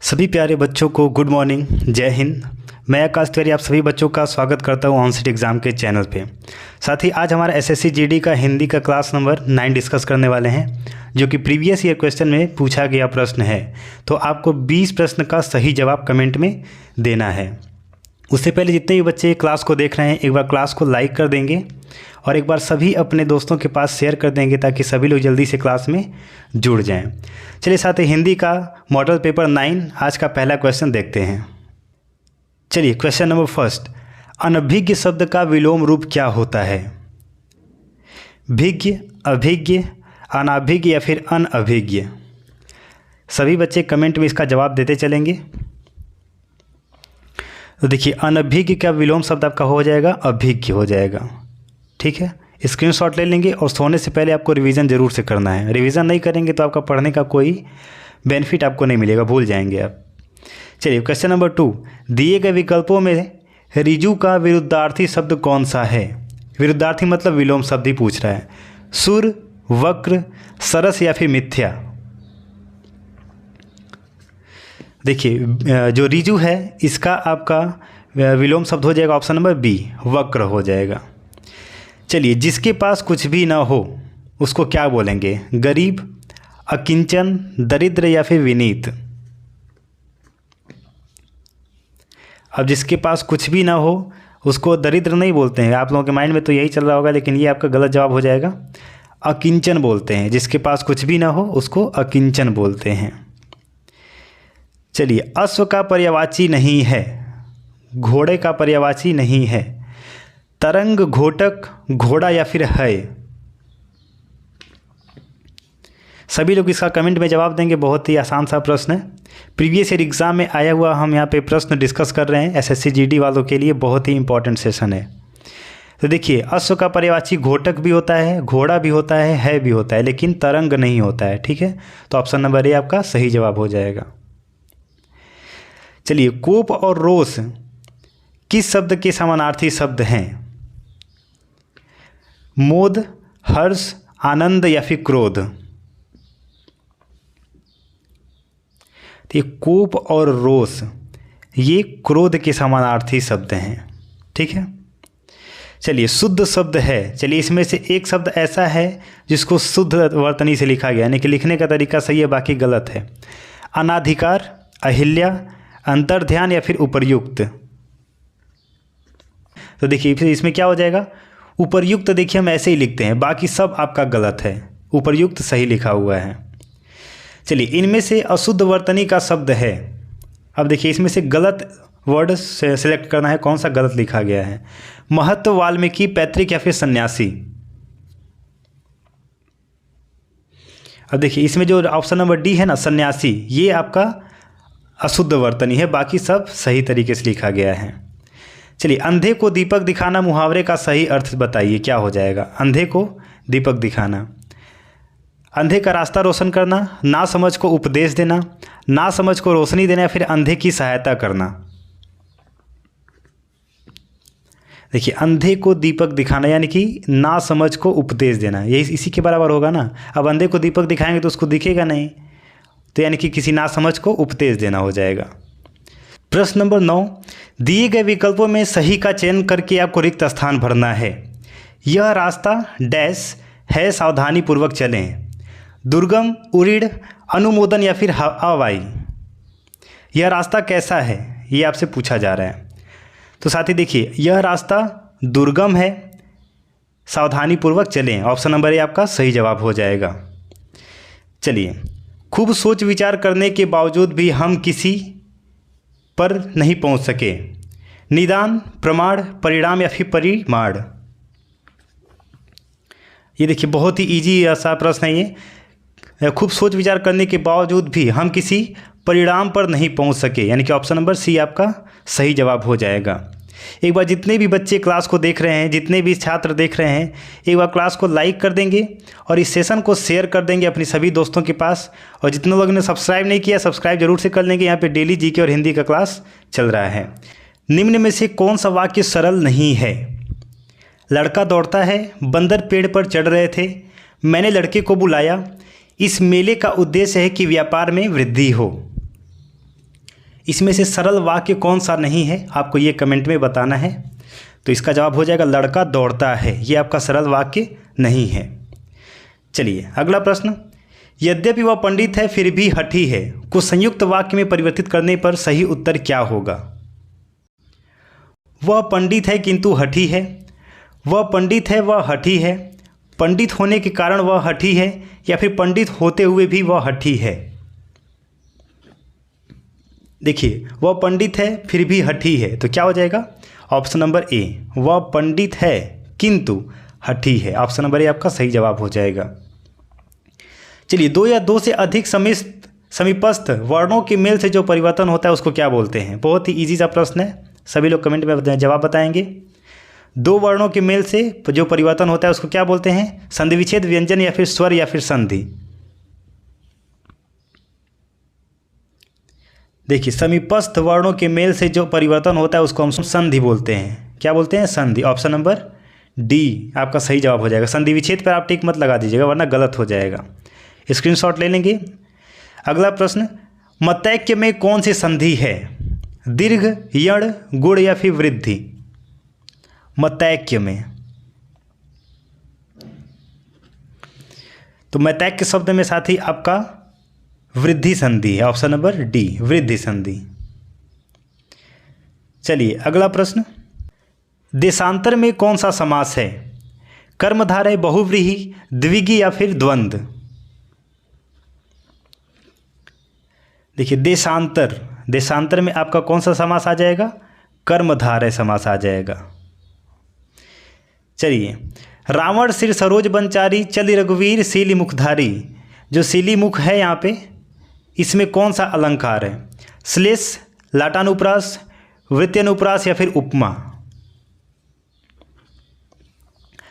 सभी प्यारे बच्चों को गुड मॉर्निंग, जय हिंद। मैं आकाश तिवारी आप सभी बच्चों का स्वागत करता हूं ऑनसेट एग्ज़ाम के चैनल पे। साथ ही आज हमारा एसएससी जीडी का हिंदी का क्लास नंबर 9 डिस्कस करने वाले हैं, जो कि प्रीवियस ईयर क्वेश्चन में पूछा गया प्रश्न है। तो आपको 20 प्रश्न का सही जवाब कमेंट में देना है। उससे पहले जितने भी बच्चे क्लास को देख रहे हैं, एक बार क्लास को लाइक कर देंगे और एक बार सभी अपने दोस्तों के पास शेयर कर देंगे, ताकि सभी लोग जल्दी से क्लास में जुड़ जाएं। चलिए साथ ही हिंदी का मॉडल पेपर 9 आज का पहला क्वेश्चन देखते हैं। चलिए क्वेश्चन नंबर फर्स्ट, अनभिज्ञ शब्द का विलोम रूप क्या होता है? भिज्ञ, अभिज्ञ, अनाभिज्ञ या फिर अनअभिज्ञ? सभी बच्चे कमेंट में इसका जवाब देते चलेंगे। तो देखिए, अनभिज्ञ का विलोम शब्द आपका हो जाएगा अभिज्ञ हो जाएगा। ठीक है, स्क्रीनशॉट ले लेंगे और सोने से पहले आपको रिवीजन ज़रूर से करना है। रिवीजन नहीं करेंगे तो आपका पढ़ने का कोई बेनिफिट आपको नहीं मिलेगा, भूल जाएंगे आप। चलिए क्वेश्चन नंबर 2, दिए गए विकल्पों में ऋजु का विरुद्धार्थी शब्द कौन सा है? विरुद्धार्थी मतलब विलोम शब्द ही पूछ रहा है। सुर, वक्र, सरस या फिर मिथ्या? देखिए, जो ऋजु है इसका आपका विलोम शब्द हो जाएगा ऑप्शन नंबर बी, वक्र हो जाएगा। चलिए, जिसके पास कुछ भी ना हो उसको क्या बोलेंगे? गरीब, अकिंचन, दरिद्र या फिर विनीत? अब जिसके पास कुछ भी ना हो उसको दरिद्र नहीं बोलते हैं। आप लोगों के माइंड में तो यही चल रहा होगा, लेकिन ये आपका गलत जवाब हो जाएगा। अकिंचन बोलते हैं, जिसके पास कुछ भी ना हो उसको अकिंचन बोलते हैं। चलिए, अश्व का पर्यायवाची नहीं है, घोड़े का पर्यायवाची नहीं है। तरंग, घोटक, घोड़ा या फिर है? सभी लोग इसका कमेंट में जवाब देंगे। बहुत ही आसान सा प्रश्न है, प्रीवियस ईयर एग्ज़ाम में आया हुआ हम यहाँ पे प्रश्न डिस्कस कर रहे हैं। एसएससी जीडी वालों के लिए बहुत ही इंपॉर्टेंट सेशन है। तो देखिए, अश्व का पर्यायवाची घोटक भी होता है, घोड़ा भी होता है भी होता है, लेकिन तरंग नहीं होता है। ठीक है, तो ऑप्शन नंबर ए आपका सही जवाब हो जाएगा। चलिए, कोप और रोष किस शब्द के समानार्थी शब्द हैं? मोद, हर्ष, आनंद या फिर क्रोध? तो ये कोप और रोष ये क्रोध के समानार्थी शब्द हैं। ठीक है, चलिए, शुद्ध शब्द है। चलिए, इसमें से एक शब्द ऐसा है जिसको शुद्ध वर्तनी से लिखा गया, यानी कि लिखने का तरीका सही है, बाकी गलत है। अनाधिकार, अहिल्या, अंतर्ध्यान या फिर उपर्युक्त? तो देखिए, फिर इसमें क्या हो जाएगा? उपर्युक्त देखिए हम ऐसे ही लिखते हैं, बाकी सब आपका गलत है। उपर्युक्त सही लिखा हुआ है। चलिए, इनमें से अशुद्ध वर्तनी का शब्द है। अब देखिए, इसमें से गलत वर्ड से सिलेक्ट करना है, कौन सा गलत लिखा गया है। महत्व, वाल्मीकि, पैतृक या फिर सन्यासी? अब देखिए, इसमें जो ऑप्शन नंबर डी है ना, सन्यासी, ये आपका अशुद्ध वर्तनी है, बाकी सब सही तरीके से लिखा गया है। चलिए, अंधे को दीपक दिखाना मुहावरे का सही अर्थ बताइए, क्या हो जाएगा? अंधे को दीपक दिखाना, अंधे का रास्ता रोशन करना, ना समझ को उपदेश देना, ना समझ को रोशनी देना या फिर अंधे की सहायता करना? देखिए, अंधे को दीपक दिखाना यानी कि ना समझ को उपदेश देना, यही इसी के बराबर होगा ना। अब अंधे को दीपक दिखाएंगे तो उसको दिखेगा नहीं, तो यानी कि किसी ना समझ को उपदेश देना हो जाएगा। प्रश्न नंबर 9, दिए गए विकल्पों में सही का चयन करके आपको रिक्त स्थान भरना है। यह रास्ता डैश है, सावधानी पूर्वक चलें। दुर्गम, उरीड़, अनुमोदन या फिर हवाई? यह रास्ता कैसा है ये आपसे पूछा जा रहा है। तो साथ ही देखिए, यह रास्ता दुर्गम है, सावधानी पूर्वक चलें। ऑप्शन नंबर ए आपका सही जवाब हो जाएगा। चलिए, खूब सोच विचार करने के बावजूद भी हम किसी पर नहीं पहुंच सके। निदान, प्रमाण, परिणाम या फिर परिमाण? ये देखिए, बहुत ही इजी सा प्रश्न है ये। खूब सोच विचार करने के बावजूद भी हम किसी परिणाम पर नहीं पहुंच सके, यानी कि ऑप्शन नंबर सी आपका सही जवाब हो जाएगा। एक बार जितने भी बच्चे क्लास को देख रहे हैं, जितने भी छात्र देख रहे हैं, एक बार क्लास को लाइक कर देंगे और इस सेशन को शेयर कर देंगे अपने सभी दोस्तों के पास। और जितने लोगों ने सब्सक्राइब नहीं किया, सब्सक्राइब जरूर से कर लेंगे। यहाँ पे डेली जीके और हिंदी का क्लास चल रहा है। निम्न में से कौन सा वाक्य सरल नहीं है? लड़का दौड़ता है, बंदर पेड़ पर चढ़ रहे थे, मैंने लड़के को बुलाया, इस मेले का उद्देश्य है कि व्यापार में वृद्धि हो। इसमें से सरल वाक्य कौन सा नहीं है, आपको ये कमेंट में बताना है। तो इसका जवाब हो जाएगा लड़का दौड़ता है, ये आपका सरल वाक्य नहीं है। चलिए अगला प्रश्न, यद्यपि वह पंडित है फिर भी हठी है को संयुक्त वाक्य में परिवर्तित करने पर सही उत्तर क्या होगा? वह पंडित है किंतु हठी है, वह पंडित है वह हठी है, पंडित होने के कारण वह हठी है, या फिर पंडित होते हुए भी वह हठी है। देखिए वह पंडित है फिर भी हठी है, तो क्या हो जाएगा? ऑप्शन नंबर ए, वह पंडित है किंतु हठी है। ऑप्शन नंबर ए आपका सही जवाब हो जाएगा। चलिए, दो या दो से अधिक समीपस्थ वर्णों के मेल से जो परिवर्तन होता है उसको क्या बोलते हैं? बहुत ही इजी सा प्रश्न है, सभी लोग कमेंट में जवाब बताएंगे। दो वर्णों के मेल से जो परिवर्तन होता है उसको क्या बोलते हैं? संधि विच्छेद, व्यंजन, या फिर स्वर, या फिर संधि। देखिए, समीपस्थ वर्णों के मेल से जो परिवर्तन होता है उसको हम संधि बोलते हैं। क्या बोलते हैं? संधि। ऑप्शन नंबर डी आपका सही जवाब हो जाएगा। संधि विच्छेद पर आप टिक मत लगा दीजिएगा वरना गलत हो जाएगा। स्क्रीनशॉट ले लेंगे। अगला प्रश्न, मतैक्य में कौन सी संधि है? दीर्घ, यण, गुण, या फिर वृद्धि? मतैक्य में, तो मतैक्य शब्द में साथी आपका वृद्धि संधि है। ऑप्शन नंबर डी, वृद्धि संधि। चलिए अगला प्रश्न, देशांतर में कौन सा समास है? कर्मधारय, बहुव्रीहि, द्विगु, या फिर द्वंद्व? देखिए, देशांतर में आपका कौन सा समास आ जाएगा? कर्मधारय समास आ जाएगा। चलिए, रावण सिर सरोज बनचारी, चल रघुवीर सीली मुखधारी। जो सीली मुख है यहाँ पे, इसमें कौन सा अलंकार है? श्लेष, लाटानुप्रास, वृत्त्यनुप्रास, या फिर उपमा?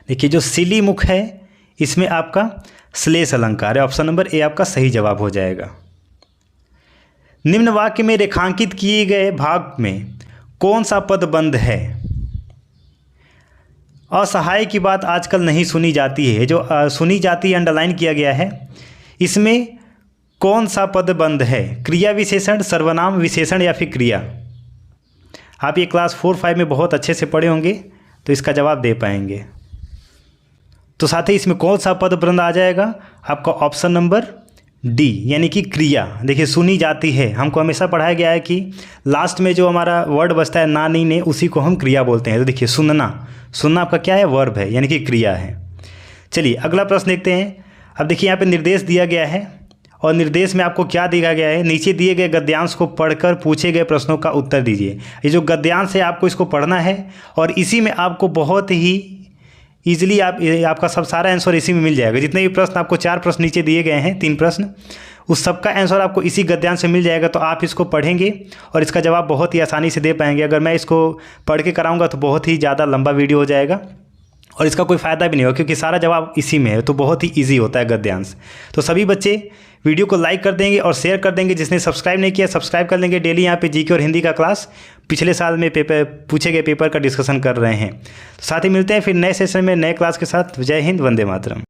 देखिए, जो सीली मुख है इसमें आपका श्लेष अलंकार है। ऑप्शन नंबर ए आपका सही जवाब हो जाएगा। निम्न वाक्य में रेखांकित किए गए भाग में कौन सा पद बंद है? असहाय की बात आजकल नहीं सुनी जाती है, जो सुनी जाती है अंडरलाइन किया गया है। इसमें कौन सा पद बंद है? क्रिया विशेषण, सर्वनाम विशेषण, या फिर क्रिया? आप ये क्लास 4-5 में बहुत अच्छे से पढ़े होंगे तो इसका जवाब दे पाएंगे। तो साथ ही इसमें कौन सा पद बंद आ जाएगा? आपका ऑप्शन नंबर डी, यानी कि क्रिया। देखिए, सुनी जाती है, हमको हमेशा पढ़ाया गया है कि लास्ट में जो हमारा वर्ड बचता है ना, नी, ने, उसी को हम क्रिया बोलते हैं। तो देखिए, सुनना आपका क्या है? वर्ब है, यानी कि क्रिया है। चलिए अगला प्रश्न देखते हैं। अब देखिए, यहाँ पे निर्देश दिया गया है और निर्देश में आपको क्या दिया गया है? नीचे दिए गए गद्यांश को पढ़कर पूछे गए प्रश्नों का उत्तर दीजिए। ये जो गद्यांश है आपको इसको पढ़ना है और इसी में आपको बहुत ही ईजिली आपका सब सारा आंसर इसी में मिल जाएगा। जितने भी प्रश्न आपको 4 प्रश्न नीचे दिए गए हैं, 3 प्रश्न, उस सब का आंसर आपको इसी गद्यांश से मिल जाएगा। तो आप इसको पढ़ेंगे और इसका जवाब बहुत ही आसानी से दे पाएंगे। अगर मैं इसको पढ़ के कराऊंगा तो बहुत ही ज़्यादा लंबा वीडियो हो जाएगा और इसका कोई फ़ायदा भी नहीं होगा, क्योंकि सारा जवाब इसी में है। तो बहुत ही ईजी होता है गद्यांश। तो सभी बच्चे वीडियो को लाइक कर देंगे और शेयर कर देंगे। जिसने सब्सक्राइब नहीं किया सब्सक्राइब कर लेंगे। डेली यहाँ पे जीके और हिंदी का क्लास पिछले साल में पूछे गए पेपर का डिस्कशन कर रहे हैं। साथ ही मिलते हैं फिर नए सेशन में नए क्लास के साथ। जय हिंद, वंदे मातरम।